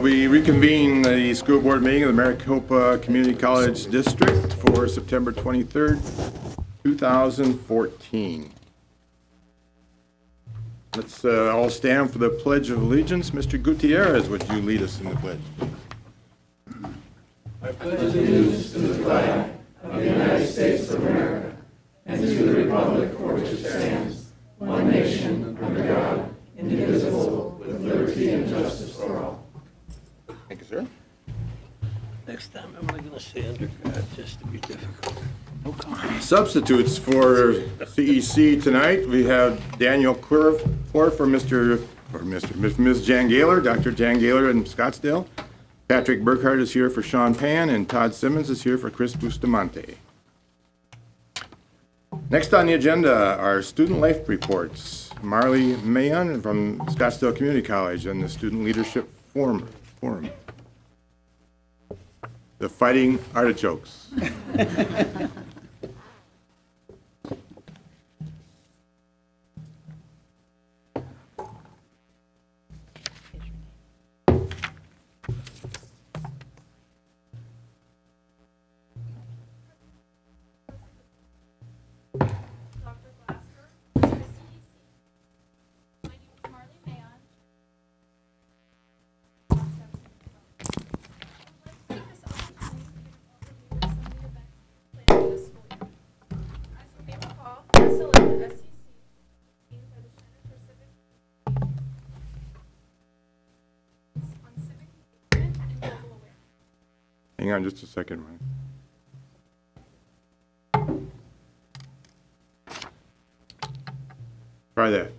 we reconvene the school board meeting of the Maricopa Community College District for September 23rd, 2014. Let's all stand for the Pledge of Allegiance. Mr. Gutierrez, would you lead us in the pledge? I pledge allegiance to the flag of the United States of America and to the republic for which it stands, one nation, under God, indivisible, with liberty and justice for all. Thank you, sir. Next time I'm not going to say under God, just to be difficult. No comment. Substitutes for CEC tonight, we have Daniel Clore for Ms. Jan Gaylor, Dr. Jan Gaylor in Scottsdale. Patrick Burkhardt is here for Sean Pan, and Todd Simmons is here for Chris Bustamante. Next on the agenda are student life reports. Marley Mayon from Scottsdale Community College and the Student Leadership Forum. The Fighting Artichokes. Hang on just a second, Ryan. Try that.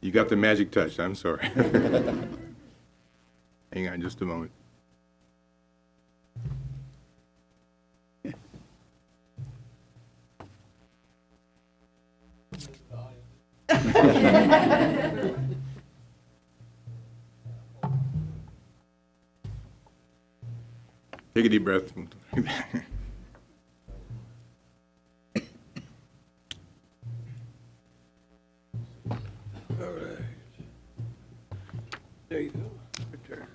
You got the magic touch, I'm sorry. Hang on just a moment. Take a deep breath. All right. There you go. Your turn.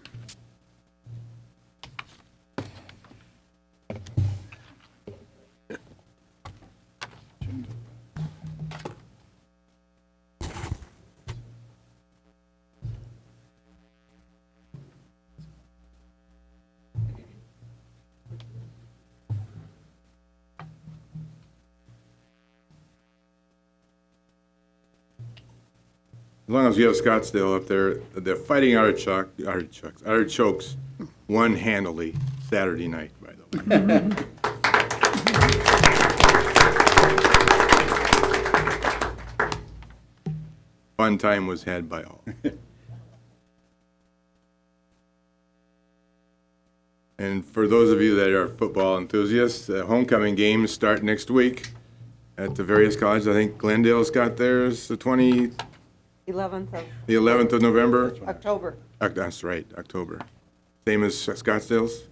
As long as you have Scottsdale up there, the Fighting Artichokes won handily Saturday night, by the way. Fun time was had by all. And for those of you that are football enthusiasts, the homecoming games start next week at the various colleges. I think Glendale's got theirs the 11th of November. October. That's right, October. Same as Scottsdale's.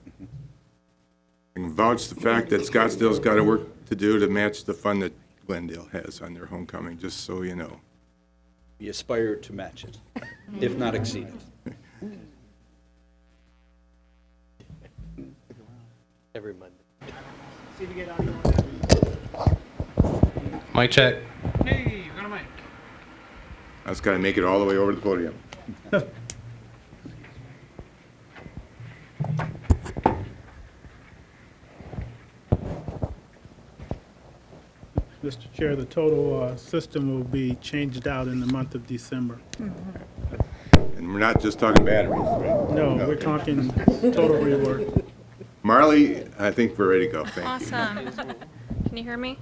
I can vouch the fact that Scottsdale's got a work to do to match the fun that Glendale has on their homecoming, just so you know. We aspire to match it, if not exceed it. Every Monday. Mic check. Hey, you got a mic. I just got to make it all the way over to the podium. Mr. Chair, the total system will be changed out in the month of December. And we're not just talking batteries, right? No, we're talking total rework. Marley, I think we're ready to go. Thank you. Awesome. Can you hear me?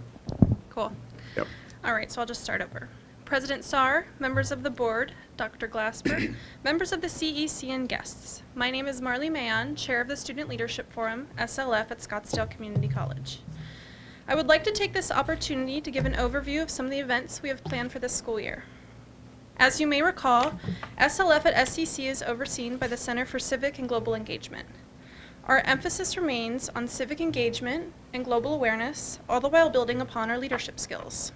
Cool. Yep. All right, so I'll just start over. President Saar, members of the board, Dr. Glasper, members of the CEC, and guests. My name is Marley Mayon, Chair of the Student Leadership Forum, SLF, at Scottsdale Community College. I would like to take this opportunity to give an overview of some of the events we have planned for this school year. As you may recall, SLF at SCC is overseen by the Center for Civic and Global Engagement. Our emphasis remains on civic engagement and global awareness, all the while building upon our leadership skills.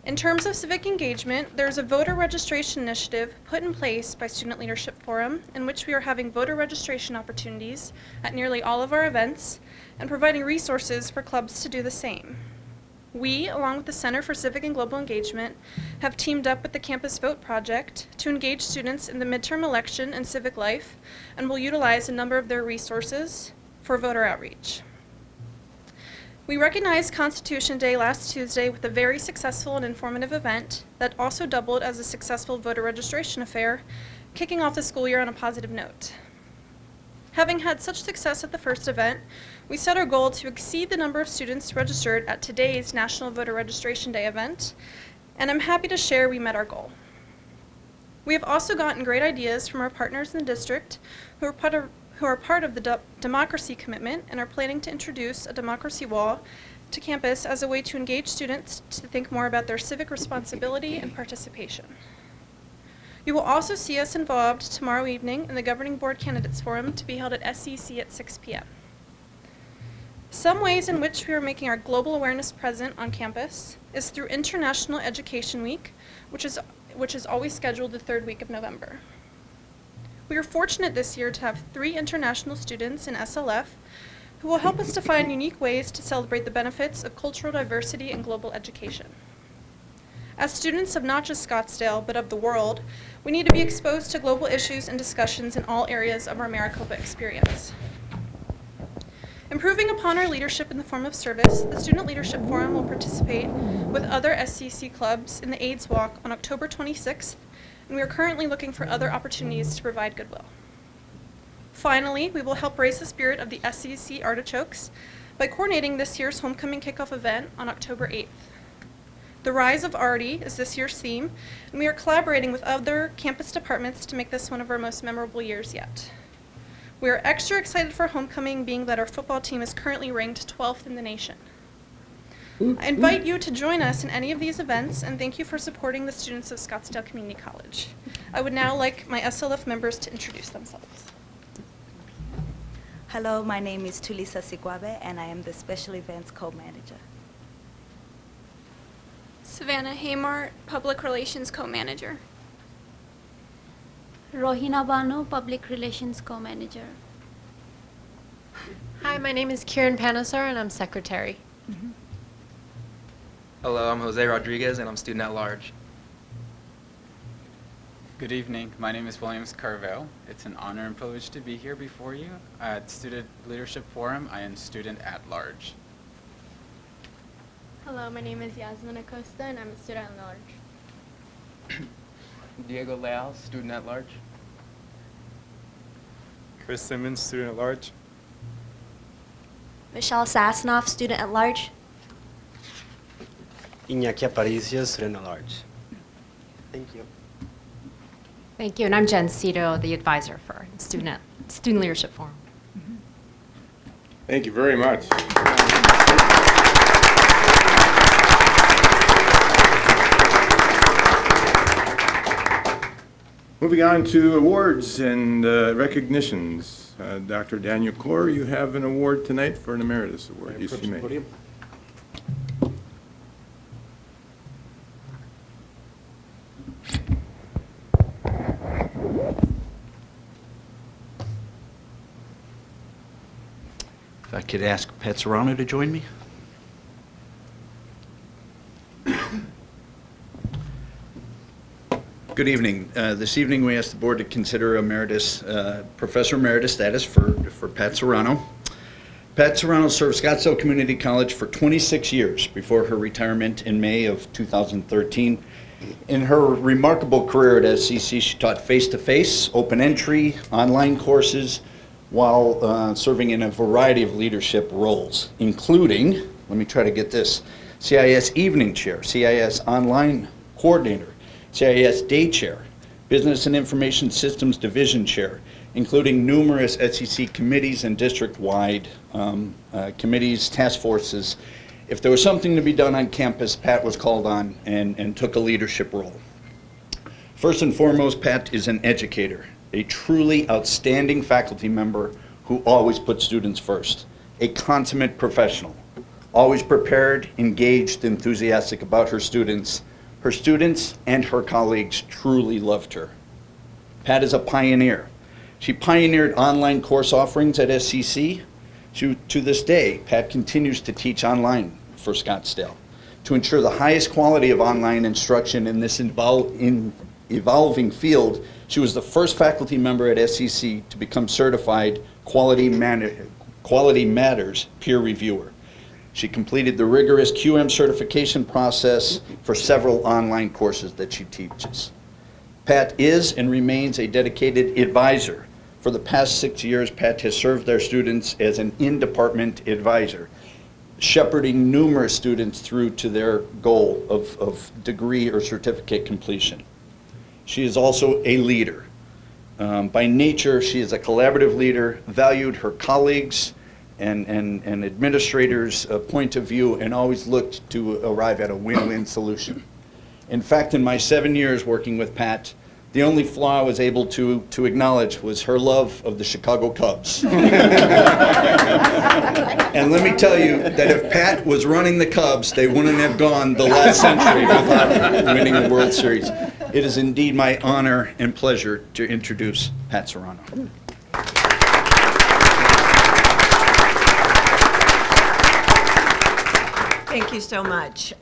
In terms of civic engagement, there's a voter registration initiative put in place by Student Leadership Forum in which we are having voter registration opportunities at nearly all of our events and providing resources for clubs to do the same. We, along with the Center for Civic and Global Engagement, have teamed up with the Campus Vote Project to engage students in the midterm election and civic life and will utilize a number of their resources for voter outreach. We recognized Constitution Day last Tuesday with a very successful and informative event that also doubled as a successful voter registration affair, kicking off the school year on a positive note. Having had such success at the first event, we set our goal to exceed the number of students registered at today's National Voter Registration Day event, and I'm happy to share we met our goal. We have also gotten great ideas from our partners in the district who are part of the democracy commitment and are planning to introduce a democracy wall to campus as a way to engage students to think more about their civic responsibility and participation. You will also see us involved tomorrow evening in the Governing Board Candidates Forum to be held at SEC at 6 p.m. Some ways in which we are making our global awareness present on campus is through International Education Week, which is always scheduled the third week of November. We are fortunate this year to have 3 international students in SLF who will help us to find unique ways to celebrate the benefits of cultural diversity and global education. As students of not just Scottsdale, but of the world, we need to be exposed to global issues and discussions in all areas of our Maricopa experience. Improving upon our leadership in the form of service, the Student Leadership Forum will participate with other SCC clubs in the AIDS Walk on October 26th, and we are currently looking for other opportunities to provide goodwill. Finally, we will help raise the spirit of the SCC Artichokes by coordinating this year's homecoming kickoff event on October 8th. The Rise of Artie is this year's theme, and we are collaborating with other campus departments to make this one of our most memorable years yet. We are extra excited for homecoming, being that our football team is currently ranked 12th in the nation. I invite you to join us in any of these events, and thank you for supporting the students of Scottsdale Community College. I would now like my SLF members to introduce themselves. Hello, my name is Tulisa Sigwabe, and I am the Special Events Co-Manager. Savannah Haymart, Public Relations Co-Manager. Rohina Banu, Public Relations Co-Manager. Hi, my name is Kieran Panesar, and I'm Secretary. Hello, I'm Jose Rodriguez, and I'm Student at Large. Good evening. My name is Williams Carvel. It's an honor and privilege to be here before you. At Student Leadership Forum, I am Student at Large. Hello, my name is Yasmin Acosta, and I'm a student at large. Diego Leal, Student at Large. Chris Simmons, Student at Large. Michelle Sasnoff, Student at Large. Iñaki Aparicio, Student at Large. Thank you. Thank you, and I'm Jen Cito, the advisor for Student Leadership Forum. Thank you very much. Moving on to awards and recognitions. Dr. Daniel Corr, you have an award tonight for an Emeritus Award. Yes, you may. If I could ask Pat Serrano to join me. Good evening. This evening we asked the board to consider emeritus, Professor Emeritus status for Pat Serrano. Pat Serrano served Scottsdale Community College for 26 years before her retirement in May of 2013. In her remarkable career at SCC, she taught face-to-face, open entry, online courses, while serving in a variety of leadership roles, including, let me try to get this, CIS Evening Chair, CIS Online Coordinator, CIS Day Chair, Business and Information Systems Division Chair, including numerous SEC committees and district-wide committees, task forces. If there was something to be done on campus, Pat was called on and took a leadership role. First and foremost, Pat is an educator, a truly outstanding faculty member who always puts students first, a consummate professional, always prepared, engaged, enthusiastic about her students, Her students and her colleagues truly loved her. Pat is a pioneer. She pioneered online course offerings at SCC. To this day, Pat continues to teach online for Scottsdale to ensure the highest quality of online instruction in this evolving field. She was the first faculty member at SCC to become certified Quality Matters peer reviewer. She completed the rigorous QM certification process for several online courses that she teaches. Pat is and remains a dedicated advisor. For the past 6 years, Pat has served their students as an in-department advisor, shepherding numerous students through to their goal of degree or certificate completion. She is also a leader. By nature, she is a collaborative leader, valued her colleagues and administrators' point of view, and always looked to arrive at a win-win solution. In fact, in my 7 years working with Pat, the only flaw I was able to acknowledge was her love of the Chicago Cubs. And let me tell you that if Pat was running the Cubs, they wouldn't have gone the last century without winning the World Series. It is indeed my honor and pleasure to introduce Pat Serrano. Thank you so much.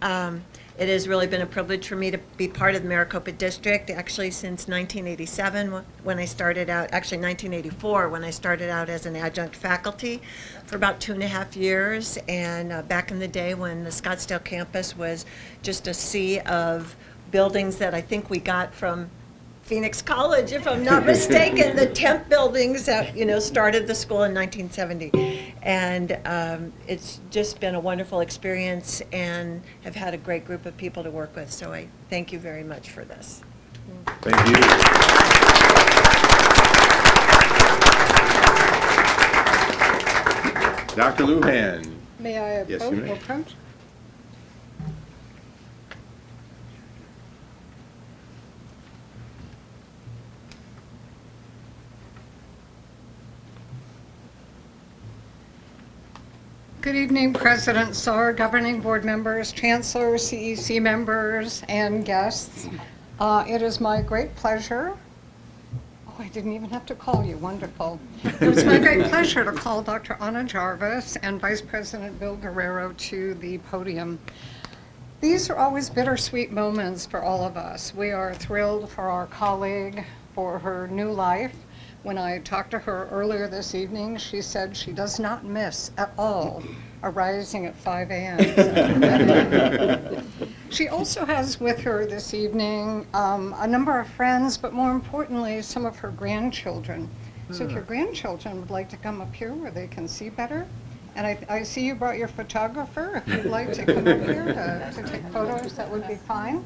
It has really been a privilege for me to be part of the Maricopa District, actually since 1987 when I started out, actually 1984 when I started out as an adjunct faculty for about 2.5 years. And back in the day when the Scottsdale campus was just a sea of buildings that I think we got from Phoenix College, if I'm not mistaken, the temp buildings that, started the school in 1970. And it's just been a wonderful experience and have had a great group of people to work with. So I thank you very much for this. Thank you. Dr. Lujan. May I Yes, you may. approach? Good evening, President Saar, governing board members, chancellor, CEC members, and guests. It is my great pleasure. Oh, I didn't even have to call you. Wonderful. It was my great pleasure to call Dr. Ana Jarvis and Vice President Bill Guerrero to the podium. These are always bittersweet moments for all of us. We are thrilled for our colleague for her new life. When I talked to her earlier this evening, she said she does not miss at all arising at 5 a.m. She also has with her this evening a number of friends, but more importantly, some of her grandchildren. So if your grandchildren would like to come up here where they can see better, and I see you brought your photographer. If you'd like to come up here to take photos, that would be fine.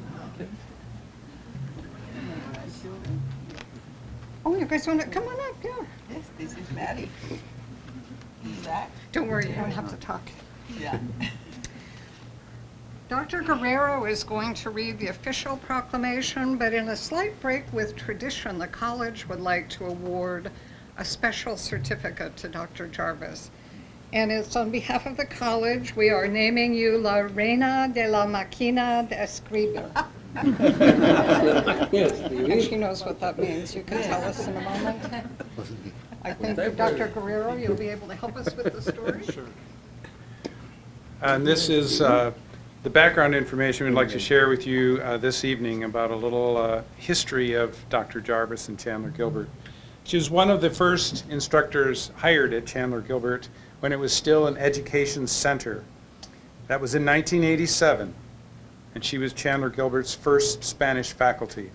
Oh, you guys want to come on up? Yeah. Yes, this is Maddie. Zach. Don't worry, you don't have to talk. Yeah. Dr. Guerrero is going to read the official proclamation, but in a slight break with tradition, the college would like to award a special certificate to Dr. Jarvis. And it's on behalf of the college, we are naming you La Reina de la Máquina de Escribir. And she knows what that means. You can tell us in a moment. I think, Dr. Guerrero, you'll be able to help us with the story. Sure. And this is the background information we'd like to share with you this evening about a little history of Dr. Jarvis and Chandler Gilbert. She was one of the first instructors hired at Chandler Gilbert when it was still an education center. That was in 1987. And she was Chandler Gilbert's first Spanish faculty.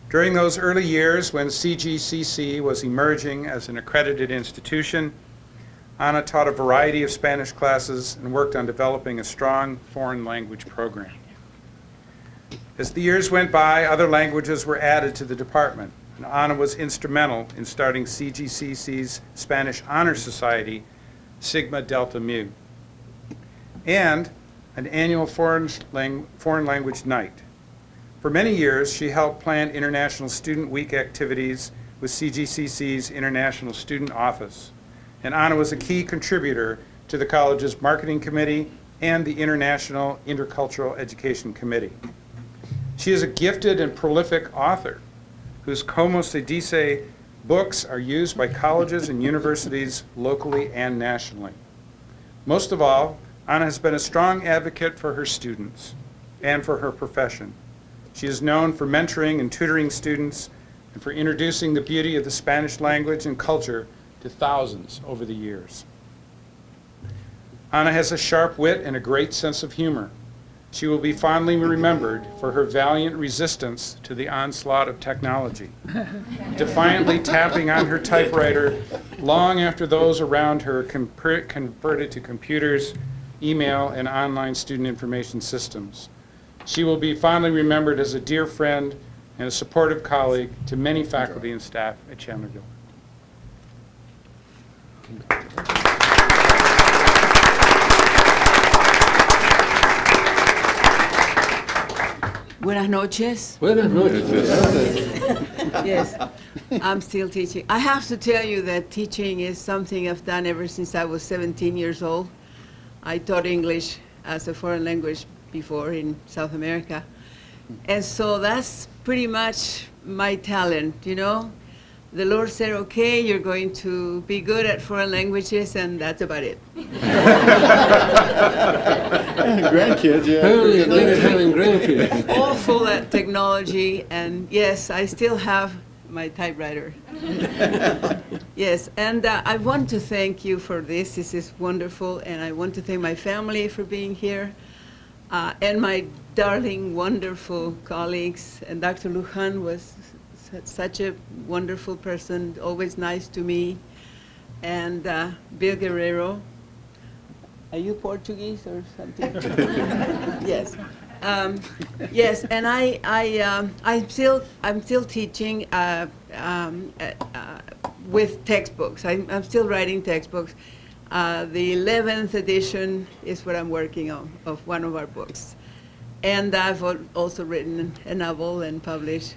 During those early years when CGCC was emerging as an accredited institution, Ana taught a variety of Spanish classes and worked on developing a strong foreign language program. As the years went by, other languages were added to the department, and Ana was instrumental in starting CGCC's Spanish Honor Society, Sigma Delta Mu, and an annual foreign language night. For many years, she helped plan International Student Week activities with CGCC's International Student Office. And Ana was a key contributor to the college's marketing committee and the International Intercultural Education Committee. She is a gifted and prolific author whose Como se dice books are used by colleges and universities locally and nationally. Most of all, Ana has been a strong advocate for her students and for her profession. She is known for mentoring and tutoring students and for introducing the beauty of the Spanish language and culture to thousands over the years. Ana has a sharp wit and a great sense of humor. She will be fondly remembered for her valiant resistance to the onslaught of technology, defiantly tapping on her typewriter long after those around her converted to computers, email, and online student information systems. She will be fondly remembered as a dear friend and a supportive colleague to many faculty and staff at Chandler Gilbert. Buenas noches. Buenas noches. Yes, I'm still teaching. I have to tell you that teaching is something I've done ever since I was 17 years old. I taught English as a foreign language before in South America. And so that's pretty much my talent, you know. The Lord said, okay, you're going to be good at foreign languages, and that's about it. Grandkids, yeah. Apparently, you're good at having grandkids. Awful at technology, and yes, I still have my typewriter. Yes, and I want to thank you for this. This is wonderful, and I want to thank my family for being here, and my darling, wonderful colleagues. And Dr. Lujan was such a wonderful person, always nice to me. And Bill Guerrero. Are you Portuguese or something? Yes. Yes, and I'm still teaching with textbooks. I'm still writing textbooks. The 11th edition is what I'm working on of one of our books. And I've also written a novel and published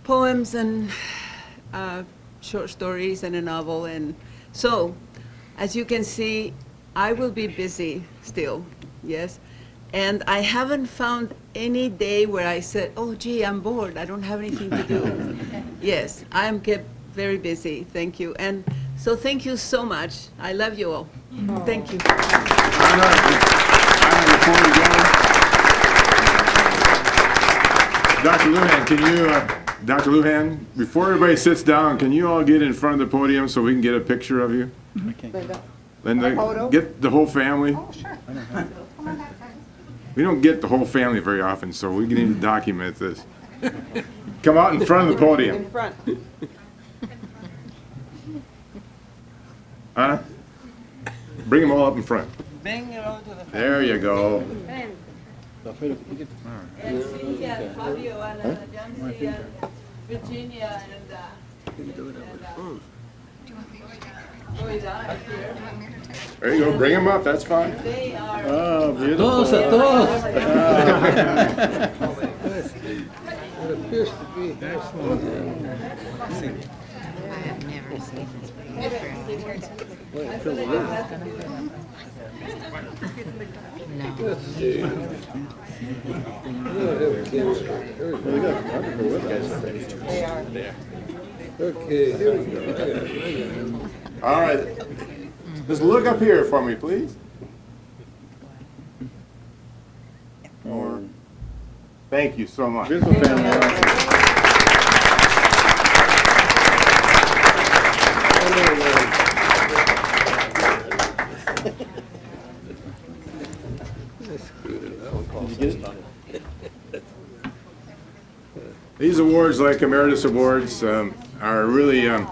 poems and short stories and a novel. And so, as you can see, I will be busy still, yes. And I haven't found any day where I said, oh, gee, I'm bored. I don't have anything to do. Yes, I am kept very busy. Thank you. And so thank you so much. I love you all. Thank you. Dr. Lujan, can you, Dr. Lujan, before everybody sits down, can you all get in front of the podium so we can get a picture of you? Linda, get the whole family. Oh, sure. We don't get the whole family very often, so we need to document this. Come out in front of the podium. In front. Anna, bring them all up in front. Bring it all to the front. There you go. Cynthia, Fabio, Ana, Jancy, and Virginia, and Loida here. There you go. Bring them up. That's fine. They are. Oh, beautiful. Todos a todos. It appears to be excellent. I have never seen this Okay, here we go. All right. Just look up here for me, please. More. Thank you so much. Beautiful family. These awards, like Emeritus Awards, are really a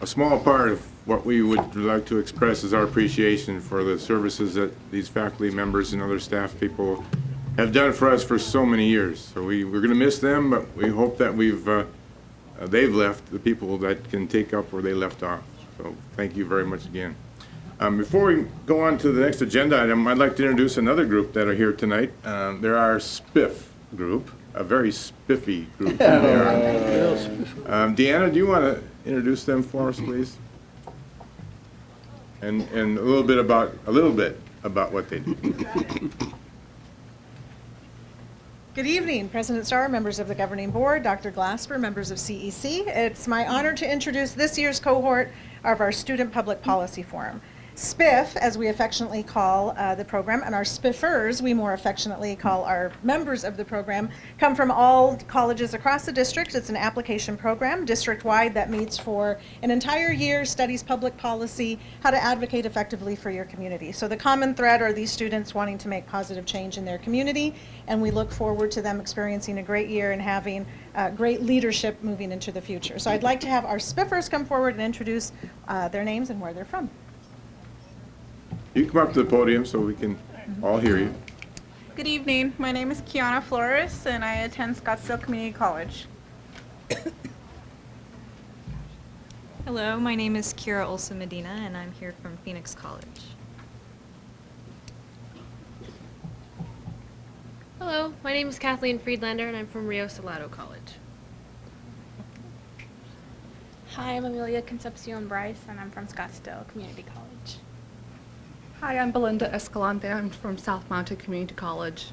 small part of what we would like to express as our appreciation for the services that these faculty members and other staff people have done for us for so many years. So we're going to miss them, but we hope that they've left the people that can take up where they left off. So thank you very much again. Before we go on to the next agenda item, I'd like to introduce another group that are here tonight. They're our SPIF group, a very spiffy group. Deanna, do you want to introduce them for us, please? And a little bit about what they do. Good evening, President Starr, members of the Governing Board, Dr. Glasper, members of CEC. It's my honor to introduce this year's cohort of our Student Public Policy Forum. SPIF, as we affectionately call the program, and our SPIFers, we more affectionately call our members of the program, come from all colleges across the district. It's an application program, district-wide, that meets for an entire year, studies public policy, how to advocate effectively for your community. So the common thread are these students wanting to make positive change in their community, and we look forward to them experiencing a great year and having great leadership moving into the future. So I'd like to have our SPIFers come forward and introduce their names and where they're from. You come up to the podium so we can all hear you. Good evening. My name is Kiana Flores, and I attend Scottsdale Community College. Hello, my name is Kira Olson Medina, and I'm here from Phoenix College. Hello, my name is Kathleen Friedlander, and I'm from Rio Salado College. Hi, I'm Amelia Concepcion Bryce, and I'm from Scottsdale Community College. Hi, I'm Belinda Escalante. I'm from South Mountain Community College.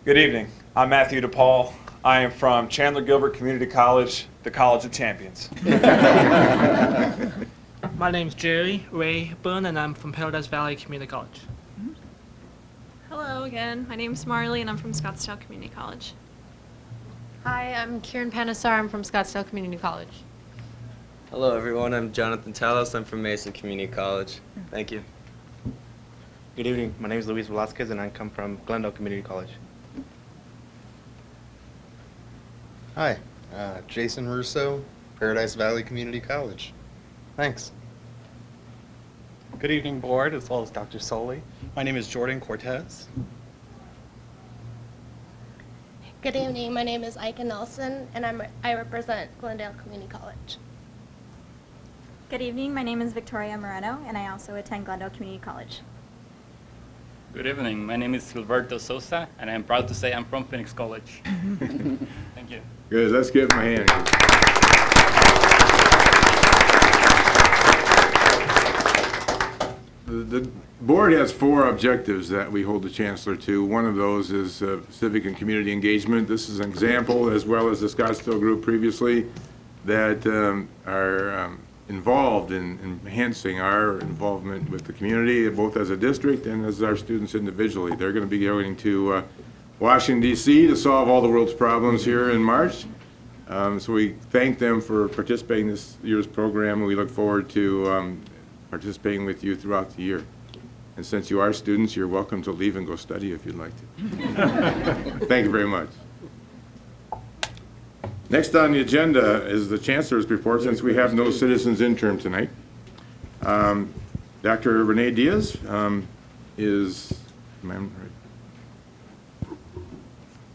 Good evening. I'm Matthew DePaul. I am from Chandler Gilbert Community College, the College of Champions. My name's Jerry Ray Boone, and I'm from Paradise Valley Community College. Hello again. My name's Marley, and I'm from Scottsdale Community College. Hi, I'm Kieran Panesar. I'm from Scottsdale Community College. Hello everyone, I'm Jonathan Talos. I'm from Mason Community College. Thank you. Good evening, my name is Luis Velasquez and I come from Glendale Community College. Hi, Jason Russo, Paradise Valley Community College. Thanks. Good evening, board, as well as Dr. Soley. My name is Jordan Cortez. Good evening. My name is Ika Nelson, and I represent Glendale Community College. Good evening. My name is Victoria Moreno, and I also attend Glendale Community College. Good evening. My name is Gilberto Sosa, and I'm proud to say I'm from Phoenix College. Thank you. Good. Let's give him a hand. The board has 4 objectives that we hold the chancellor to. One of those is civic and community engagement. This is an example, as well as the Scottsdale group previously, that are involved in enhancing our involvement with the community, both as a district and as our students individually. They're going to be going to Washington, D.C. to solve all the world's problems here in March. So we thank them for participating in this year's program, and we look forward to participating with you throughout the year. And since you are students, you're welcome to leave and go study if you'd like to. Thank you very much. Next on the agenda is the Chancellor's report, since we have no citizens interim tonight. Dr. Renee Diaz is,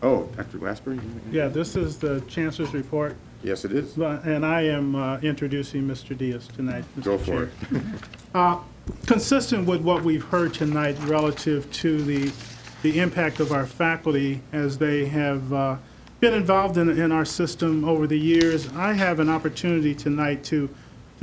oh, Dr. Glasper? Yeah, this is the Chancellor's report. Yes, it is. And I am introducing Mr. Diaz tonight, Mr. Go for it. Consistent with what we've heard tonight relative to the impact of our faculty as they have been involved in our system over the years, I have an opportunity tonight to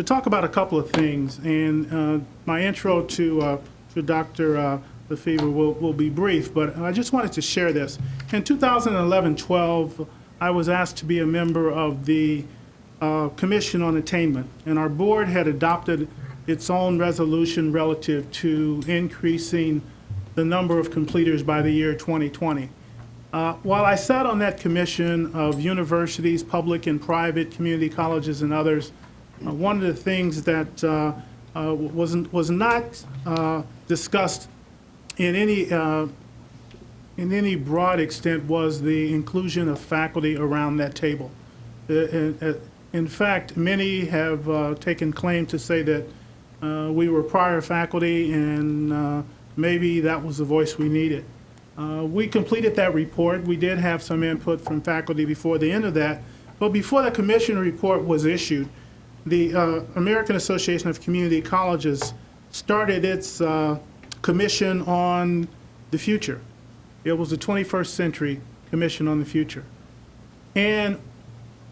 talk about a couple of things. And my intro to Dr. Lefevre will be brief, but I just wanted to share this. In 2011-12, I was asked to be a member of the Commission on Attainment, and our board had adopted its own resolution relative to increasing the number of completers by the year 2020. While I sat on that commission of universities, public and private, community colleges and others, one of the things that was not discussed in any broad extent was the inclusion of faculty around that table. In fact, many have taken claim to say that we were prior faculty and maybe that was the voice we needed. We completed that report. We did have some input from faculty before the end of that, but before the commission report was issued, the American Association of Community Colleges started its Commission on the Future. It was the 21st Century Commission on the Future. And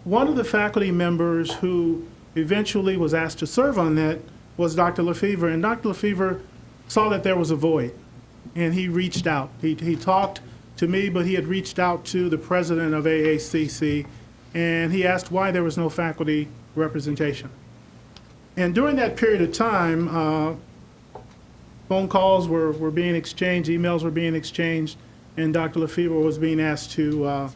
one of the faculty members who eventually was asked to serve on that was Dr. Lefevre, and Dr. Lefevre saw that there was a void. and he reached out. He talked to me, but he had reached out to the president of AACC, and he asked why there was no faculty representation. And during that period of time, phone calls were being exchanged, emails were being exchanged, and Dr. Lefevre was being asked to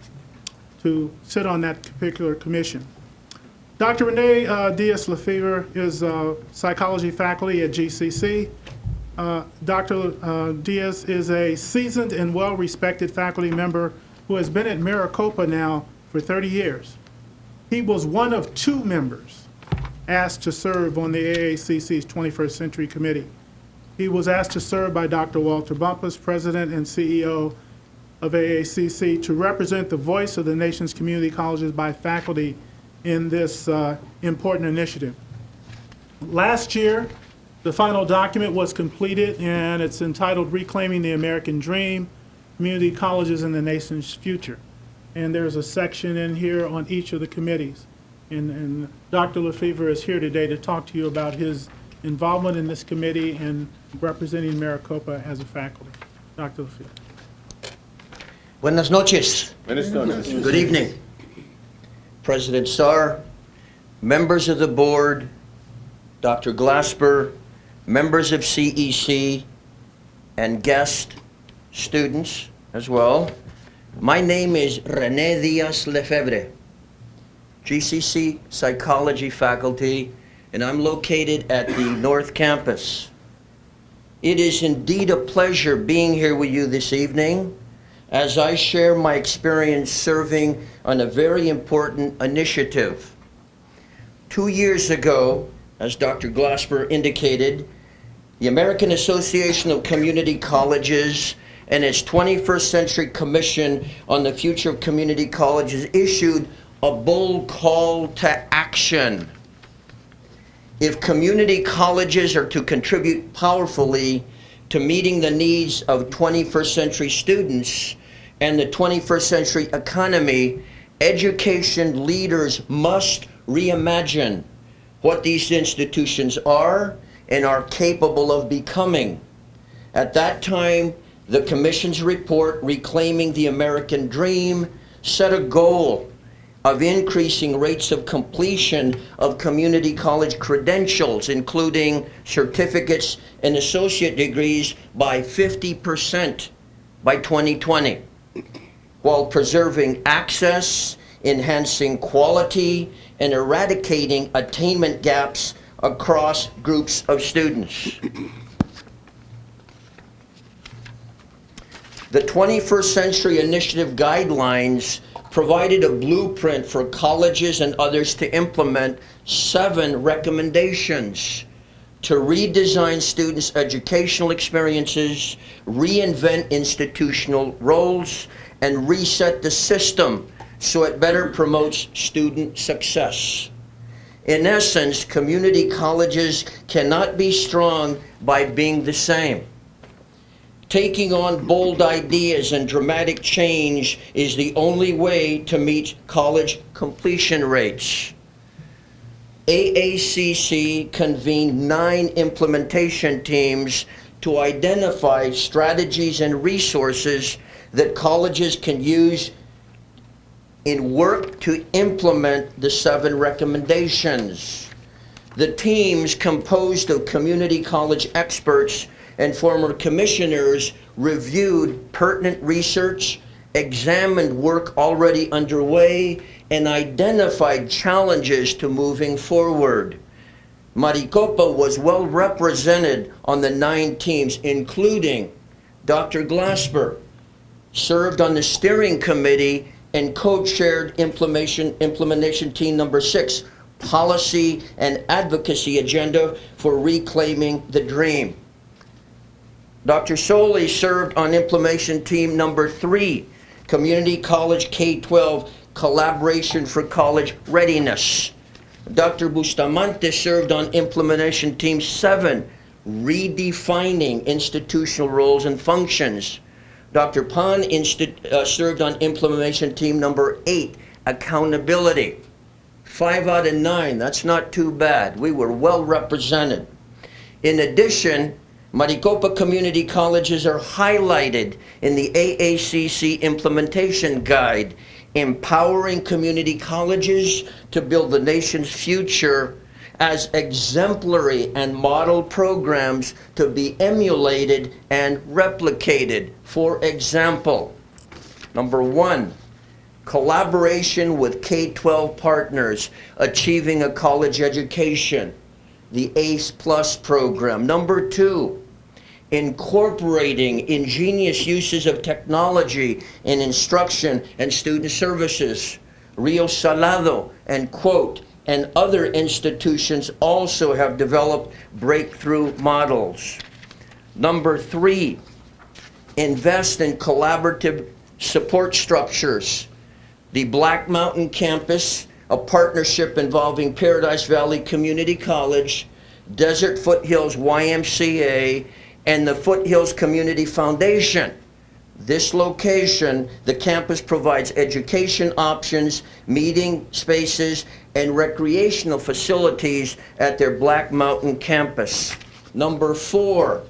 sit on that particular commission. Dr. Renee Diaz-Lefevre is psychology faculty at GCC. Dr. Diaz is a seasoned and well-respected faculty member who has been at Maricopa now for 30 years. He was one of 2 members asked to serve on the AACC's 21st Century Committee. He was asked to serve by Dr. Walter Bumpus, President and CEO of AACC, to represent the voice of the nation's community colleges by faculty in this important initiative. Last year, the final document was completed, and it's entitled Reclaiming the American Dream, Community Colleges in the Nation's Future. And there's a section in here on each of the committees. And Dr. Lefevre is here today to talk to you about his involvement in this committee and representing Maricopa as a faculty. Dr. Lefevre. Buenas noches. Buenas noches. Good evening. President Saar, members of the board, Dr. Glasper, members of CEC, and guest students as well. My name is René Diaz-Lefevre, GCC Psychology faculty, and I'm located at the North Campus. It is indeed a pleasure being here with you this evening as I share my experience serving on a very important initiative. 2 years ago, as Dr. Glasper indicated, the American Association of Community Colleges and its 21st Century Commission on the Future of Community Colleges issued a bold call to action. If community colleges are to contribute powerfully to meeting the needs of 21st century students and the 21st century economy, education leaders must reimagine what these institutions are and are capable of becoming. At that time, the Commission's report, Reclaiming the American Dream, set a goal of increasing rates of completion of community college credentials, including certificates and associate degrees, by 50% by 2020, while preserving access, enhancing quality, and eradicating attainment gaps across groups of students. The 21st Century Initiative guidelines provided a blueprint for colleges and others to implement 7 recommendations to redesign students' educational experiences, reinvent institutional roles, and reset the system so it better promotes student success. In essence, community colleges cannot be strong by being the same. Taking on bold ideas and dramatic change is the only way to meet college completion rates. AACC convened 9 implementation teams to identify strategies and resources that colleges can use in work to implement the 7 recommendations. The teams, composed of community college experts and former commissioners, reviewed pertinent research, examined work already underway, and identified challenges to moving forward. Maricopa was well represented on the 9 teams, including Dr. Glasper, served on the steering committee and co-chaired implementation team number 6, Policy and Advocacy Agenda for Reclaiming the Dream. Dr. Soley served on implementation team number 3, Community College K-12 Collaboration for College Readiness. Dr. Bustamante served on implementation team 7, Redefining Institutional Roles and Functions. Dr. Pan served on implementation team number 8, Accountability. 5 out of 9, that's not too bad. We were well represented. In addition, Maricopa Community Colleges are highlighted in the AACC Implementation Guide, empowering community colleges to build the nation's future as exemplary and model programs to be emulated and replicated. For example, number 1, collaboration with K-12 partners achieving a college education, the ACE Plus program. Number 2, incorporating ingenious uses of technology in instruction and student services. Rio Salado and Quote and other institutions also have developed breakthrough models. Number 3, invest in collaborative support structures. The Black Mountain Campus, a partnership involving Paradise Valley Community College, Desert Foothills YMCA, and the Foothills Community Foundation. This location, the campus provides education options, meeting spaces, and recreational facilities at their Black Mountain campus. Number 4,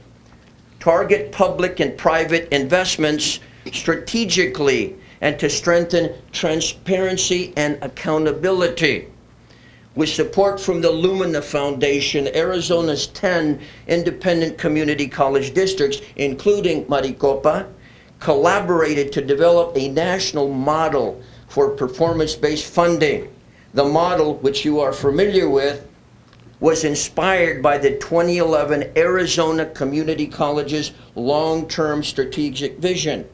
target public and private investments strategically and to strengthen transparency and accountability. With support from the Lumina Foundation, Arizona's 10 independent community college districts, including Maricopa, collaborated to develop a national model for performance-based funding. The model, which you are familiar with, was inspired by the 2011 Arizona Community College's long-term strategic vision,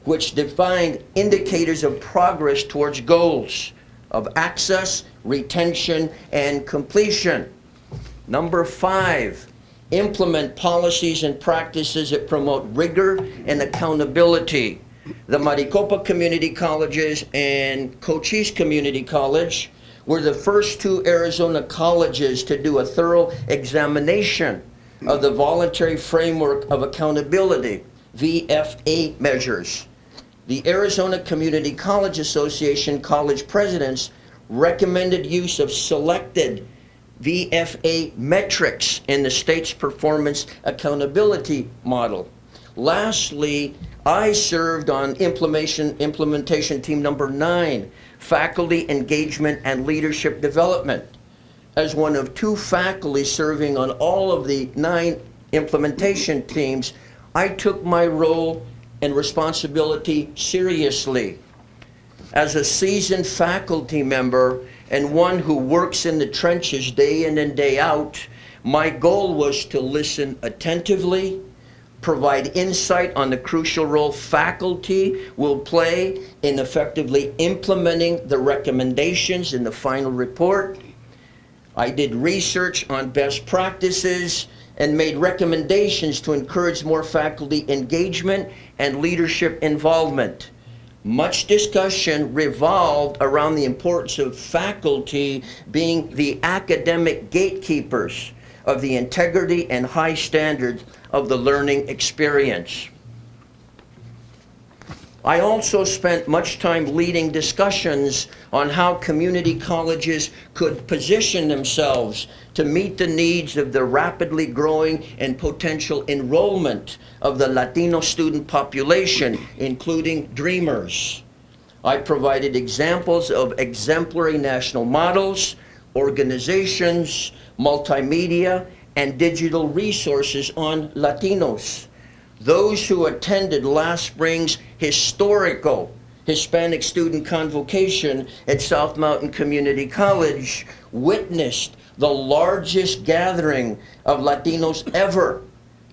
which defined indicators of progress towards goals of access, retention, and completion. Number 5, implement policies and practices that promote rigor and accountability. The Maricopa Community Colleges and Cochise Community College were the first 2 Arizona colleges to do a thorough examination of the Voluntary Framework of Accountability, VFA measures. The Arizona Community College Association college presidents recommended use of selected VFA metrics in the state's performance accountability model. Lastly, I served on implementation team number 9, faculty engagement and leadership development. As one of 2 faculty serving on all of the 9 implementation teams, I took my role and responsibility seriously. As a seasoned faculty member and one who works in the trenches day in and day out, my goal was to listen attentively, provide insight on the crucial role faculty will play in effectively implementing the recommendations in the final report. I did research on best practices and made recommendations to encourage more faculty engagement and leadership involvement. Much discussion revolved around the importance of faculty being the academic gatekeepers of the integrity and high standards of the learning experience. I also spent much time leading discussions on how community colleges could position themselves to meet the needs of the rapidly growing and potential enrollment of the Latino student population, including Dreamers. I provided examples of exemplary national models, organizations, multimedia, and digital resources on Latinos. Those who attended last spring's historical Hispanic student convocation at South Mountain Community College witnessed the largest gathering of Latinos ever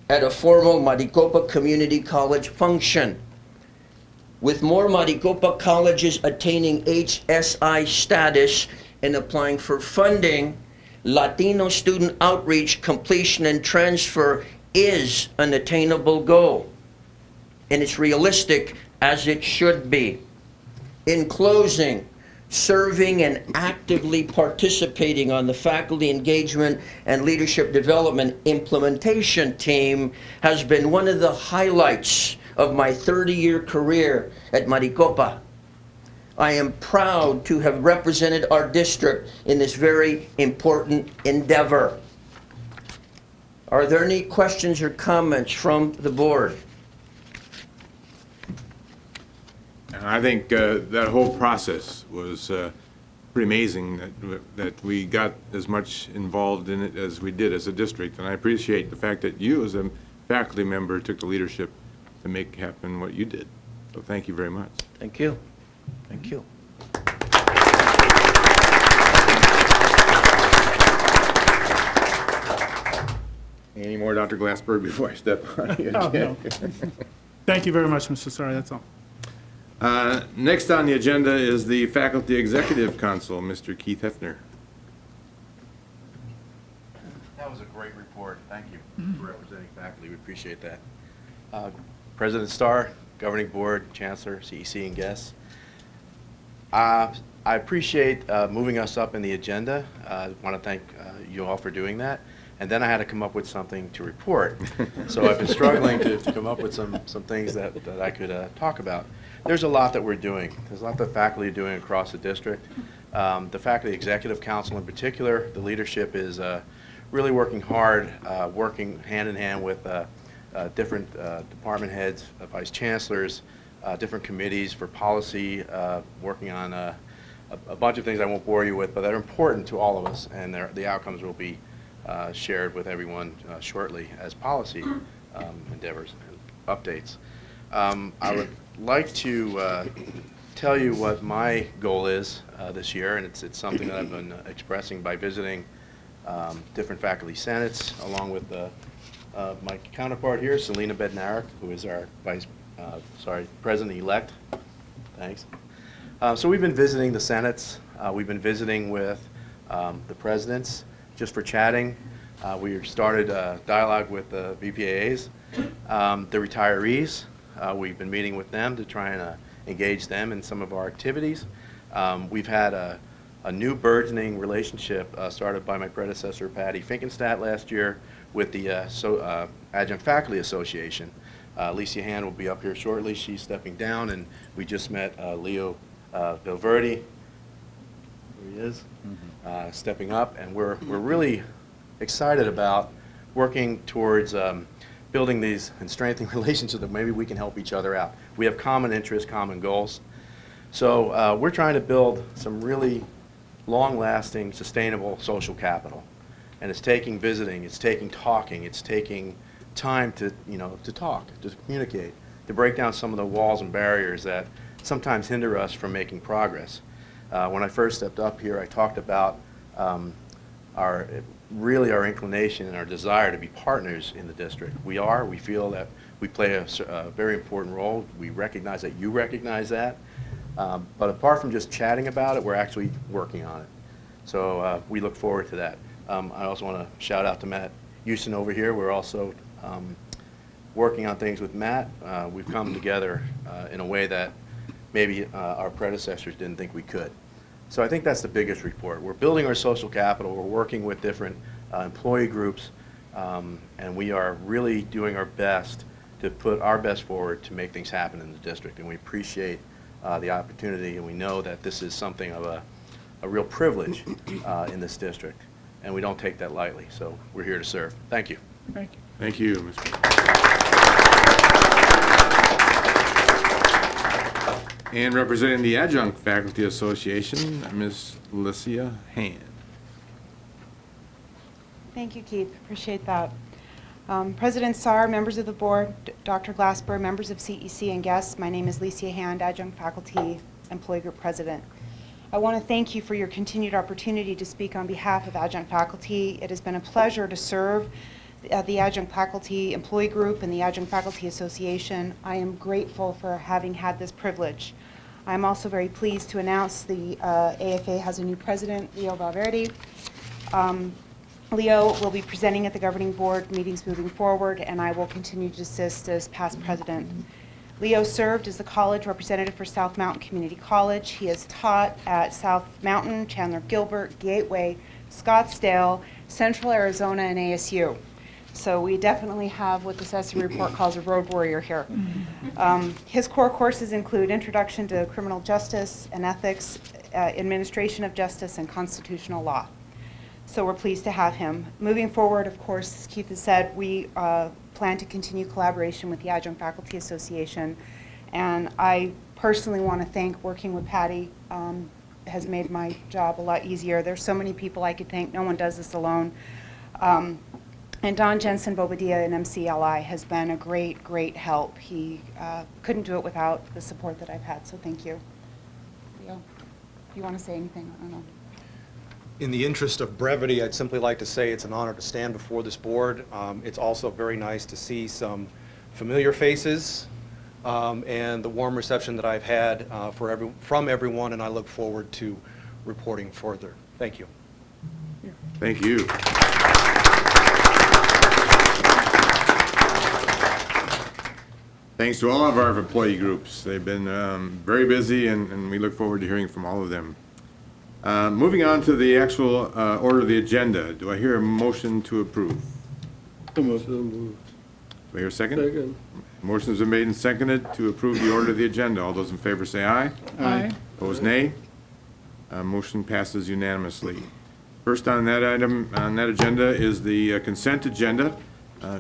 at a formal Maricopa Community College function. With more Maricopa colleges attaining HSI status and applying for funding, Latino student outreach, completion, and transfer is an attainable goal, and it's realistic as it should be. In closing, serving and actively participating on the faculty engagement and leadership development implementation team has been one of the highlights of my 30-year career at Maricopa. I am proud to have represented our district in this very important endeavor. Are there any questions or comments from the board? And I think that whole process was pretty amazing that we got as much involved in it as we did as a district. And I appreciate the fact that you, as a faculty member, took the leadership to make happen what you did. So thank you very much. Thank you. Thank you. Any more, Dr. Glassberg, before I step on you? Oh, no. Thank you very much, Mr. Sorry, that's all. Next on the agenda is the Faculty Executive Council, Mr. Keith Hefner. That was a great report. Thank you for representing faculty. We appreciate that. President Starr, Governing Board, Chancellor, CEC, and guests. I appreciate moving us up in the agenda. I want to thank you all for doing that. And then I had to come up with something to report. So I've been struggling to come up with some things that I could talk about. There's a lot that we're doing. There's a lot that faculty are doing across the district. The Faculty Executive Council in particular, the leadership is really working hard, working hand in hand with different department heads, vice chancellors, different committees for policy, working on a bunch of things I won't bore you with, but that are important to all of us, and the outcomes will be shared with everyone shortly as policy endeavors and updates. I would like to tell you what my goal is this year, and it's something that I've been expressing by visiting different faculty senates, along with my counterpart here, Selena Bednarik, who is our president-elect. Thanks. So we've been visiting the senates. We've been visiting with the presidents just for chatting. We started a dialogue with the VPAAs, the retirees. We've been meeting with them to try and engage them in some of our activities. We've had a new burgeoning relationship started by my predecessor, Patty Finkenstadt, last year with the Adjunct Faculty Association. Alicia Hand will be up here shortly. She's stepping down, and we just met Leo Vilverde. There he is, stepping up, and we're really excited about working towards building these and strengthening relationships that maybe we can help each other out. We have common interests, common goals. So we're trying to build some really long-lasting, sustainable social capital. And it's taking visiting, it's taking talking, it's taking time to talk, to communicate, to break down some of the walls and barriers that sometimes hinder us from making progress. When I first stepped up here, I talked about our inclination and our desire to be partners in the district. We feel that we play a very important role. We recognize that you recognize that. But apart from just chatting about it, we're actually working on it. So we look forward to that. I also want to shout out to Matt Houston over here. We're also working on things with Matt. We've come together in a way that maybe our predecessors didn't think we could. So I think that's the biggest report. We're building our social capital. We're working with different employee groups, and we are really doing our best to put our best forward to make things happen in the district. And we appreciate the opportunity, and we know that this is something of a real privilege in this district, and we don't take that lightly. So we're here to serve. Thank you. Thank you. Thank you, Mr. And representing the Adjunct Faculty Association, Ms. Alicia Hand. Thank you, Keith. Appreciate that. President Starr, members of the board, Dr. Glassberg, members of CEC, and guests, my name is Alicia Hand, Adjunct Faculty Employee Group President. I want to thank you for your continued opportunity to speak on behalf of adjunct faculty. It has been a pleasure to serve the Adjunct Faculty Employee Group and the Adjunct Faculty Association. I am grateful for having had this privilege. I'm also very pleased to announce the AFA has a new president, Leo Valverde. Leo will be presenting at the governing board meetings moving forward, and I will continue to assist as past president. Leo served as the college representative for South Mountain Community College. He has taught at South Mountain, Chandler Gilbert, Gateway, Scottsdale, Central Arizona, and ASU. So we definitely have what the SESI report calls a road warrior here. His core courses include Introduction to Criminal Justice and Ethics, Administration of Justice, and Constitutional Law. So we're pleased to have him. Moving forward, of course, as Keith has said, we plan to continue collaboration with the Adjunct Faculty Association. And I personally want to thank, working with Patty has made my job a lot easier. There's so many people I could thank. No one does this alone. And Don Jensen Bobadilla in MCLI has been a great, great help. He couldn't do it without the support that I've had, so thank you. Leo, do you want to say anything? I don't know. In the interest of brevity, I'd simply like to say it's an honor to stand before this board. It's also very nice to see some familiar faces and the warm reception that I've had from everyone, and I look forward to reporting further. Thank you. Thank you. Thanks to all of our employee groups. They've been very busy, and we look forward to hearing from all of them. Moving on to the actual order of the agenda, do I hear a motion to approve? So moved. Do I hear a second? Second. Motion's been made and seconded to approve the order of the agenda. All those in favor say aye. Aye. Opposed, nay. Motion passes unanimously. First on that item, on that agenda, is the consent agenda.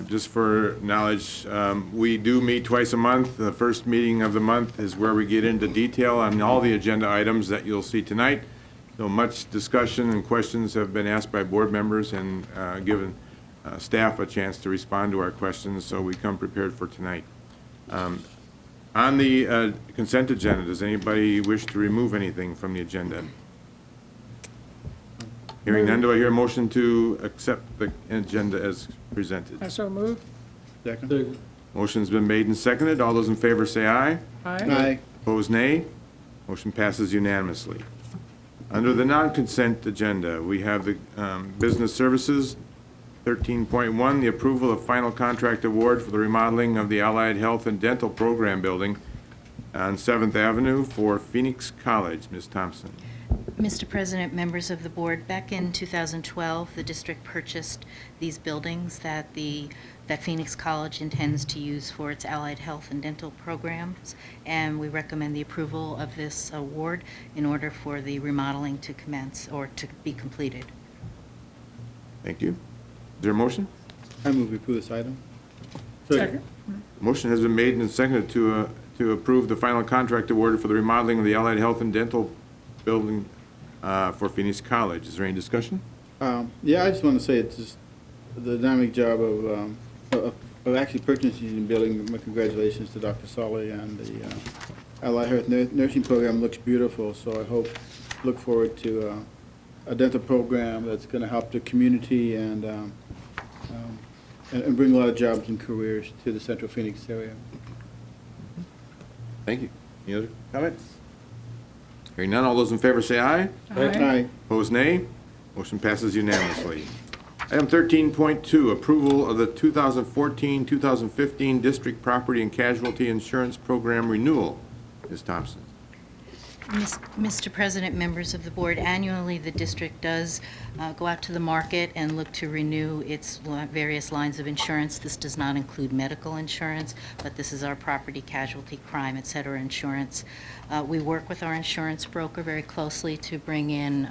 Just for knowledge, we do meet twice a month. The first meeting of the month is where we get into detail on all the agenda items that you'll see tonight. So much discussion and questions have been asked by board members and given staff a chance to respond to our questions, so we come prepared for tonight. On the consent agenda, does anybody wish to remove anything from the agenda? Hearing none, do I hear a motion to accept the agenda as presented? I so moved. Second. Motion's been made and seconded. All those in favor say aye. Aye. Opposed, nay. Motion passes unanimously. Under the non-consent agenda, we have the business services, 13.1, the approval of final contract award for the remodeling of the Allied Health and Dental Program building on 7th Avenue for Phoenix College. Ms. Thompson. Mr. President, members of the board, back in 2012, the district purchased these buildings that Phoenix College intends to use for its allied health and dental programs, and we recommend the approval of this award in order for the remodeling to commence or to be completed. Thank you. Is there a motion? I move we approve this item. Second. Motion has been made and seconded to approve the final contract award for the remodeling of the Allied Health and Dental building for Phoenix College. Is there any discussion? Yeah, I just want to say it's just the dynamic job of actually purchasing the building. My congratulations to Dr. Solly and the Allied Health Nursing Program. Looks beautiful, so I look forward to a dental program that's going to help the community and bring a lot of jobs and careers to the Central Phoenix area. Thank you. Any other comments? Hearing none, all those in favor say aye. Aye. Opposed, nay. Motion passes unanimously. Item 13.2, approval of the 2014-2015 District Property and Casualty Insurance Program renewal. Ms. Thompson. Mr. President, members of the board, annually the district does go out to the market and look to renew its various lines of insurance. This does not include medical insurance, but this is our property, casualty, crime, et cetera insurance. We work with our insurance broker very closely to bring in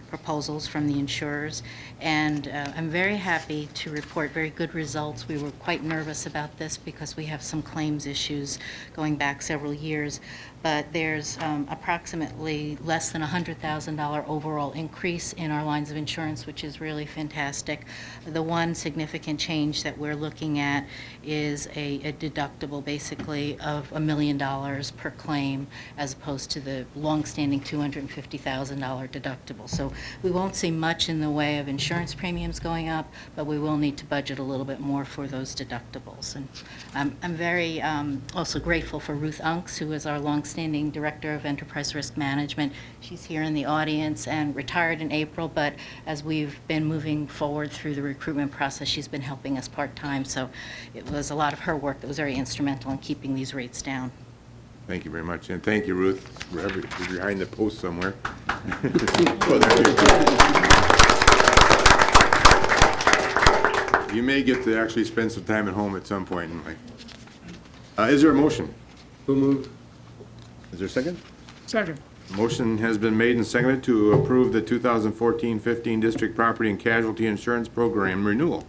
proposals from the insurers, and I'm very happy to report very good results. We were quite nervous about this because we have some claims issues going back several years, but there's approximately less than $100,000 overall increase in our lines of insurance, which is really fantastic. The one significant change that we're looking at is a deductible basically of $1 million per claim as opposed to the long-standing $250,000 deductible. So we won't see much in the way of insurance premiums going up, but we will need to budget a little bit more for those deductibles. And I'm very also grateful for Ruth Unks, who is our long-standing Director of Enterprise Risk Management. She's here in the audience and retired in April, but as we've been moving forward through the recruitment process, she's been helping us part-time. So it was a lot of her work that was very instrumental in keeping these rates down. Thank you very much, and thank you, Ruth, wherever you're behind the post somewhere. You may get to actually spend some time at home at some point in life. Is there a motion? Who moved? Is there a second? Second. Motion has been made and seconded to approve the 2014-15 District Property and Casualty Insurance Program renewal.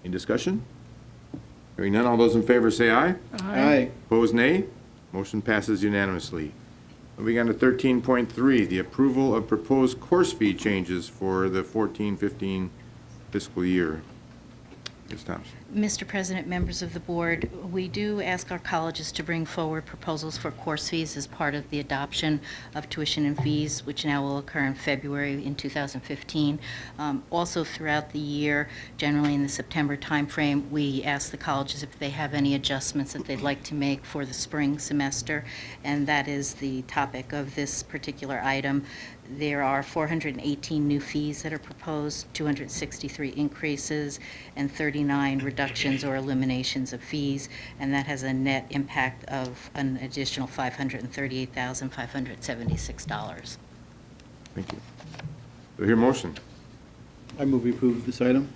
Any discussion? Hearing none, all those in favor say aye. Aye. Opposed, nay. Motion passes unanimously. Moving on to 13.3, the approval of proposed course fee changes for the 14-15 fiscal year. Ms. Thompson. Mr. President, members of the board, we do ask our colleges to bring forward proposals for course fees as part of the adoption of tuition and fees, which now will occur in February in 2015. Also throughout the year, generally in the September timeframe, we ask the colleges if they have any adjustments that they'd like to make for the spring semester, and that is the topic of this particular item. There are 418 new fees that are proposed, 263 increases, and 39 reductions or eliminations of fees, and that has a net impact of an additional $538,576. Thank you. Do I hear a motion? I move we approve this item.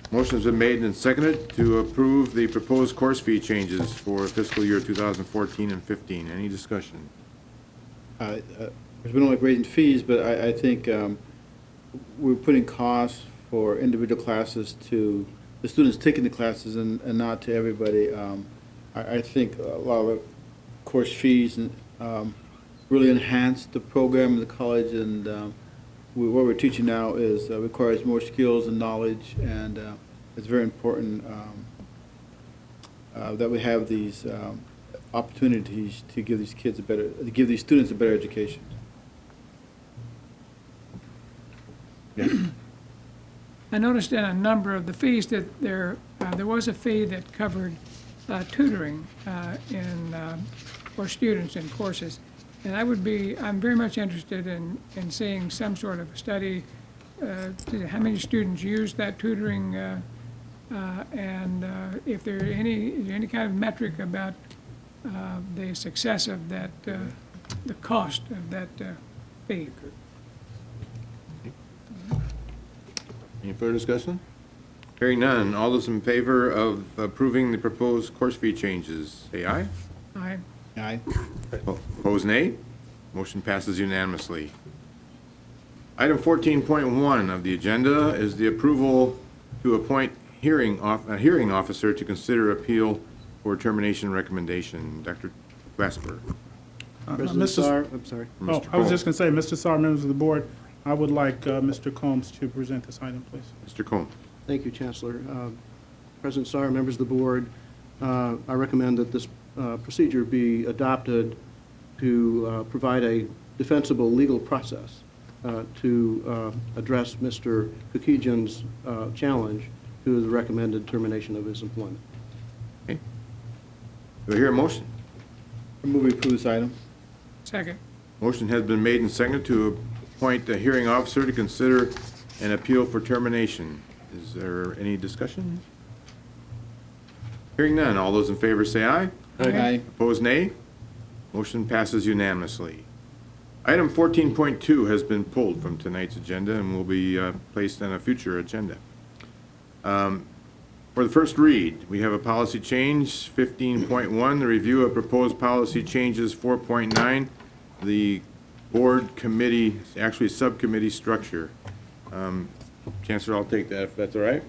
Motion's been made and seconded to approve the proposed course fee changes for fiscal year 2014 and 15. Any discussion? We don't like raising fees, but I think we're putting costs for individual classes to the students taking the classes and not to everybody. I think a lot of course fees really enhance the program in the college, and what we're teaching now is requires more skills and knowledge, and it's very important that we have these opportunities to give these kids give these students a better education. I noticed in a number of the fees that there was a fee that covered tutoring for students in courses. And I'm very much interested in seeing some sort of a study to how many students use that tutoring and if there is any kind of metric about the success of that, the cost of that fee. Any further discussion? Hearing none, all those in favor of approving the proposed course fee changes, say aye. Aye. Aye. Opposed, nay. Motion passes unanimously. Item 14.1 of the agenda is the approval to appoint a hearing officer to consider appeal for termination recommendation. Dr. Glasper. President Sarr, I'm sorry. Mr. I was just Combs. going to say, Mr. Sarr, members of the board, I would like Mr. Combs to present this item, please. Mr. Combs. Thank you, Chancellor. President Sarr, members of the board, I recommend that this procedure be adopted to provide a defensible legal process to address Mr. Kukijan's challenge to the recommended termination of his employment. Okay. Do I hear a motion? I move we approve this item. Second. Motion has been made and seconded to appoint a hearing officer to consider an appeal for termination. Is there any discussion? Hearing none, all those in favor say aye. Aye. Opposed, nay. Motion passes unanimously. Item 14.2 has been pulled from tonight's agenda and will be placed on a future agenda. For the first read, we have a policy change, 15.1, the review of proposed policy changes, 4.9, the board committee, actually subcommittee structure. Chancellor, I'll take that if that's all right.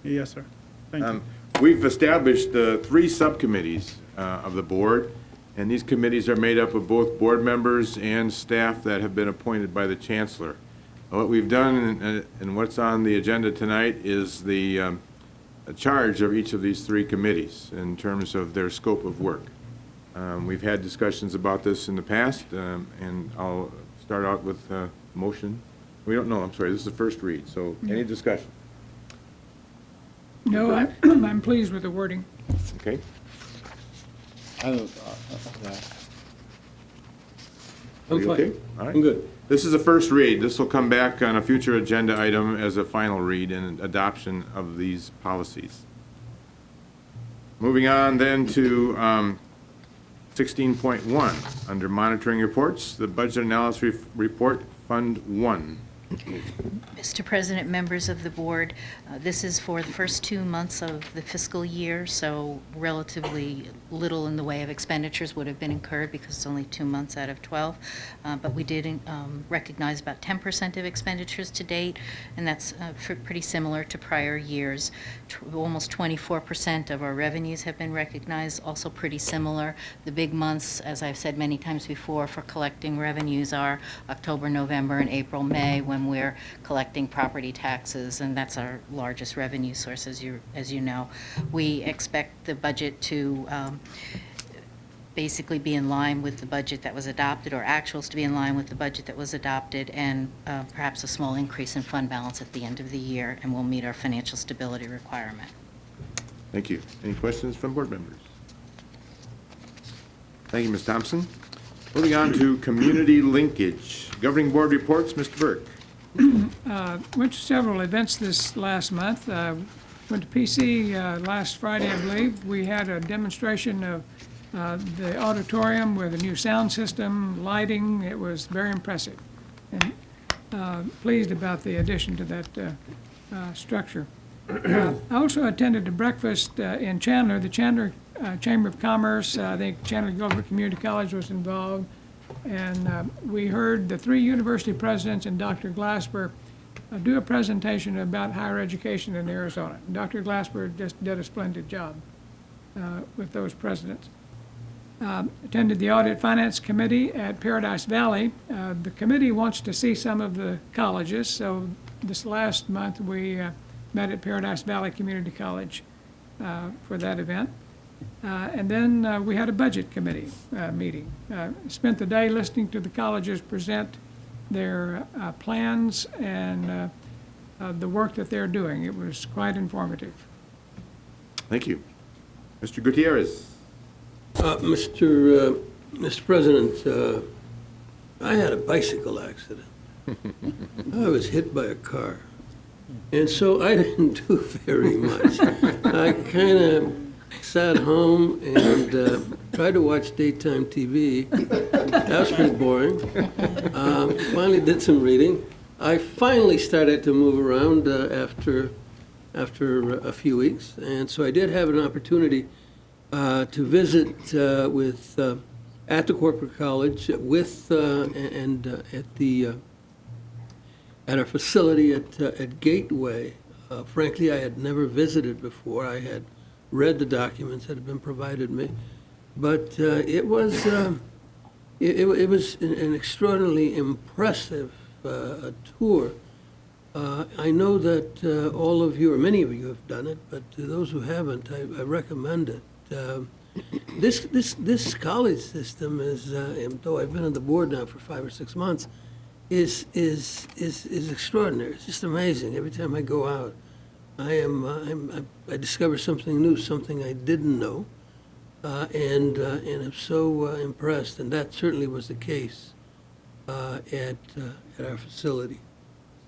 Yes, sir. Thank you. We've established 3 subcommittees of the board, and these committees are made up of both board members and staff that have been appointed by the chancellor. What we've done and what's on the agenda tonight is the charge of each of these 3 committees in terms of their scope of work. We've had discussions about this in the past, and I'll start out with a motion. We don't know, I'm sorry, this is the first read, so any discussion? No, I'm pleased with the wording. Okay. I don't, Are you okay? All right. I'm good. This is a first read. This will come back on a future agenda item as a final read and adoption of these policies. Moving on then to 16.1, under monitoring reports, the budget analysis report, Fund 1. Mr. President, members of the board, this is for the first 2 months of the fiscal year, so relatively little in the way of expenditures would have been incurred because it's only 2 months out of 12. But we did recognize about 10% of expenditures to date, and that's pretty similar to prior years. Almost 24% of our revenues have been recognized, also pretty similar. The big months, as I've said many times before, for collecting revenues are October, November, and April, May, when we're collecting property taxes, and that's our largest revenue source, as you know. We expect the budget to basically be in line with the budget that was adopted, or actuals to be in line with the budget that was adopted, and perhaps a small increase in fund balance at the end of the year, and we'll meet our financial stability requirement. Thank you. Any questions from board members? Thank you, Ms. Thompson. Moving on to community linkage. Governing board reports, Mr. Burke. Went to several events this last month. Went to PC last Friday, I believe. We had a demonstration of the auditorium with a new sound system, lighting. It was very impressive, and pleased about the addition to that structure. I also attended a breakfast in Chandler. The Chandler Chamber of Commerce, I think Chandler Gilbert Community College was involved, and we heard the 3 university presidents and Dr. Glasper do a presentation about higher education in Arizona. Dr. Glasper just did a splendid job with those presidents. Attended the Audit Finance Committee at Paradise Valley. The committee wants to see some of the colleges, so this last month we met at Paradise Valley Community College for that event. And then we had a budget committee meeting. Spent the day listening to the colleges present their plans and the work that they're doing. It was quite informative. Thank you. Mr. Gutierrez. Mr. President, I had a bicycle accident. I was hit by a car. And so I didn't do very much. I kind of sat home and tried to watch daytime TV. That was pretty boring. Finally did some reading. I finally started to move around after a few weeks. And so I did have an opportunity to visit at the corporate college at our facility at Gateway. Frankly, I had never visited before. I had read the documents that had been provided me, but it was an extraordinarily impressive tour. I know that all of you, or many of you, have done it, but to those who haven't, I recommend it. This college system is, though I've been on the board now for 5 or 6 months, is extraordinary. It's just amazing. Every time I go out, I discover something new, something I didn't know, and I'm so impressed. And that certainly was the case at our facility.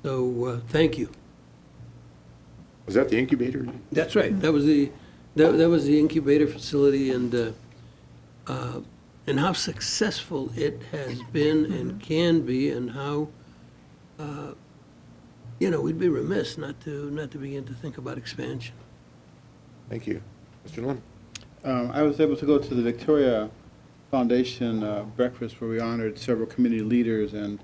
So thank you. Was that the incubator? That's right. That was the incubator facility, and how successful it has been and can be, and how we'd be remiss not to begin to think about expansion. Thank you. Mr. Lund. I was able to go to the Victoria Foundation breakfast where we honored several community leaders, and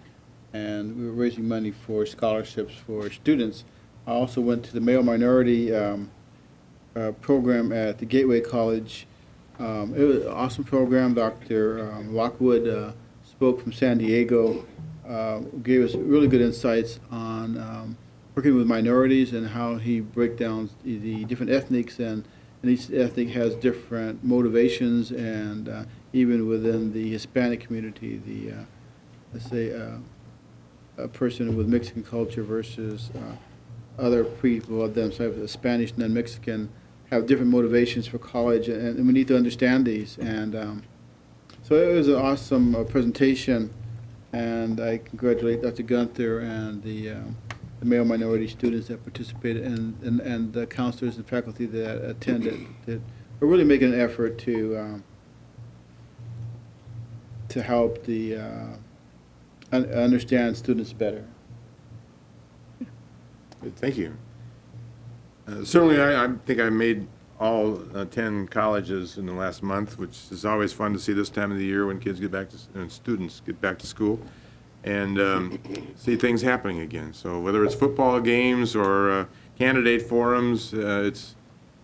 we were raising money for scholarships for students. I also went to the male minority program at the Gateway College. It was an awesome program. Dr. Lockwood spoke from San Diego, gave us really good insights on working with minorities and how he breaks down the different ethnics, and each ethnic has different motivations, and even within the Hispanic community, let's say a person with Mexican culture versus other people of themselves, Spanish and then Mexican, have different motivations for college, and we need to understand these. And so it was an awesome presentation, and I congratulate Dr. Gunther and the male minority students that participated, and the counselors and faculty that attended. That are really making an effort to help the understand students better. Thank you. Certainly, I think I made all 10 colleges in the last month, which is always fun to see this time of the year when kids get back to, and students get back to school and see things happening again. So whether it's football games or candidate forums, it's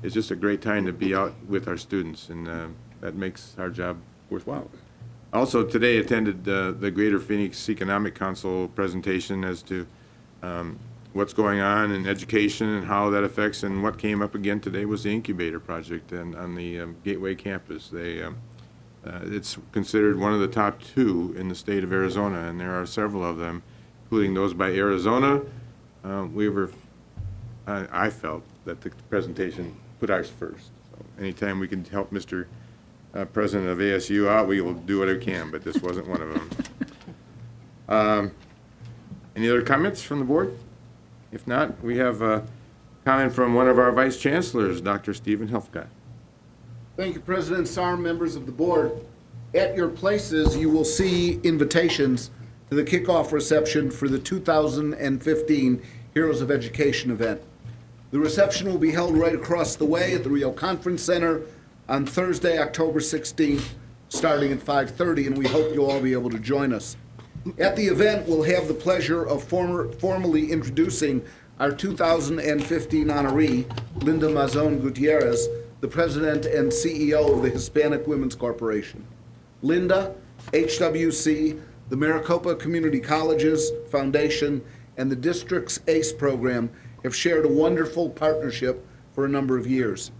just a great time to be out with our students, and that makes our job worthwhile. Also, today attended the Greater Phoenix Economic Council presentation as to what's going on in education and how that affects, and what came up again today was the incubator project and on the Gateway campus. It's considered one of the top 2 in the state of Arizona, and there are several of them, including those by Arizona. I felt that the presentation put ours first. So anytime we can help Mr. President of ASU out, we will do what we can, but this wasn't one of them. Any other comments from the board? If not, we have a comment from one of our vice chancellors, Dr. Stephen Helfgott. Thank you, President Saar, members of the board. At your places, you will see invitations to the kickoff reception for the 2015 Heroes of Education event. The reception will be held right across the way at the Rio Conference Center on Thursday, October 16th, starting at 5:30, and we hope you'll all be able to join us. At the event, we'll have the pleasure of formally introducing our 2015 honoree, Linda Mazon Gutierrez, the President and CEO of the Hispanic Women's Corporation. Linda, HWC, the Maricopa Community Colleges Foundation, and the district's ACE program have shared a wonderful partnership for a number of years.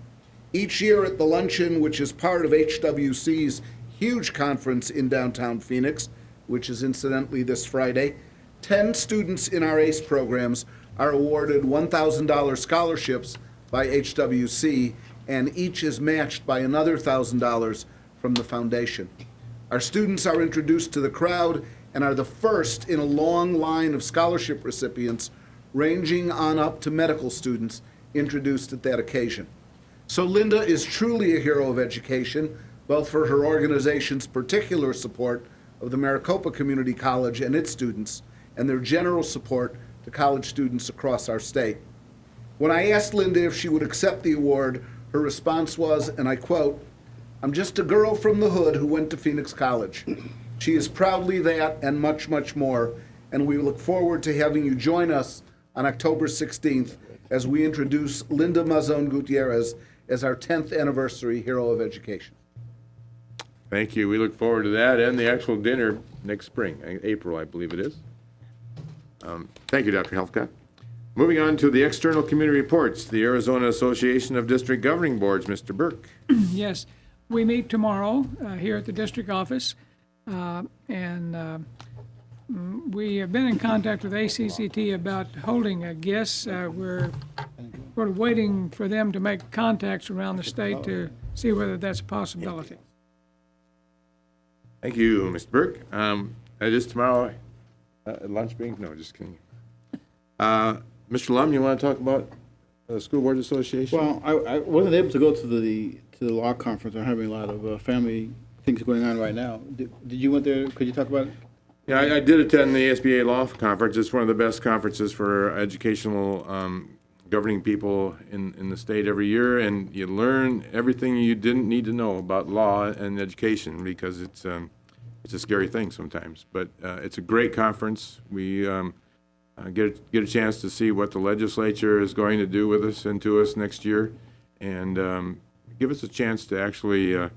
Each year at the luncheon, which is part of HWC's huge conference in downtown Phoenix, which is incidentally this Friday, 10 students in our ACE programs are awarded $1,000 scholarships by HWC, and each is matched by another $1,000 from the foundation. Our students are introduced to the crowd and are the first in a long line of scholarship recipients, ranging on up to medical students introduced at that occasion. So Linda is truly a hero of education, both for her organization's particular support of the Maricopa Community College and its students, and their general support to college students across our state. When I asked Linda if she would accept the award, her response was, and I quote, "I'm just a girl from the hood who went to Phoenix College." She is proudly that and much, much more, and we look forward to having you join us on October 16th as we introduce Linda Mazon Gutierrez as our 10th anniversary Hero of Education. Thank you. We look forward to that and the actual dinner next spring, April, I believe it is. Thank you, Dr. Helfgott. Moving on to the external community reports, the Arizona Association of District Governing Boards, Mr. Burke. Yes, we meet tomorrow here at the district office, and we have been in contact with ACCT about holding a guest. We're sort of waiting for them to make contacts around the state to see whether that's a possibility. Thank you, Mr. Burke. Is tomorrow lunch break? No, just kidding. Mr. Lum, you want to talk about the School Boards Association? Well, I wasn't able to go to the law conference. I'm having a lot of family things going on right now. Did you went there? Could you talk about it? Yeah, I did attend the SBA Law Conference. It's one of the best conferences for educational governing people in the state every year, and you learn everything you didn't need to know about law and education, because it's a scary thing sometimes. But it's a great conference. We get a chance to see what the legislature is going to do with us and to us next year, and give us a chance to actually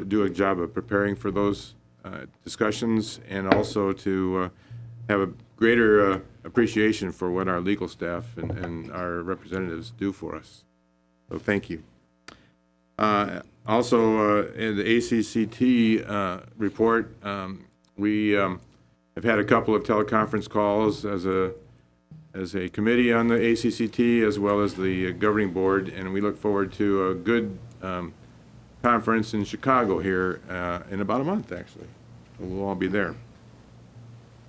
do a job of preparing for those discussions, and also to have a greater appreciation for what our legal staff and our representatives do for us. So thank you. Also, in the ACCT report, we have had a couple of teleconference calls as a committee on the ACCT, as well as the governing board, and we look forward to a good conference in Chicago here in about a month, actually. We'll all be there.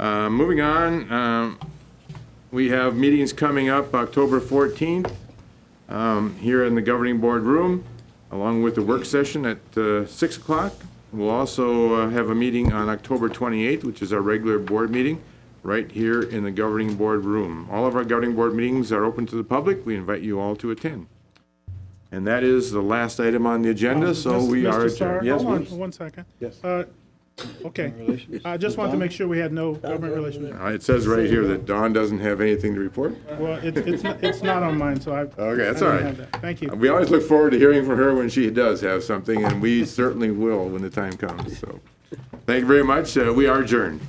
Moving on, we have meetings coming up October 14th here in the governing board room, along with the work session at 6 o'clock. We'll also have a meeting on October 28th, which is our regular board meeting, right here in the governing board room. All of our governing board meetings are open to the public. We invite you all to attend. And that is the last item on the agenda, so we are Mr. Starr, adjourned. Yes, hold on please. for 1 second. Yes. Okay. I just wanted to make sure we had no government relations. It says right here that Dawn doesn't have anything to report. Well, it's not on mine, so I. Okay, that's I all don't right. have that. Thank you. We always look forward to hearing from her when she does have something, and we certainly will when the time comes, so. Thank you very much. We are adjourned.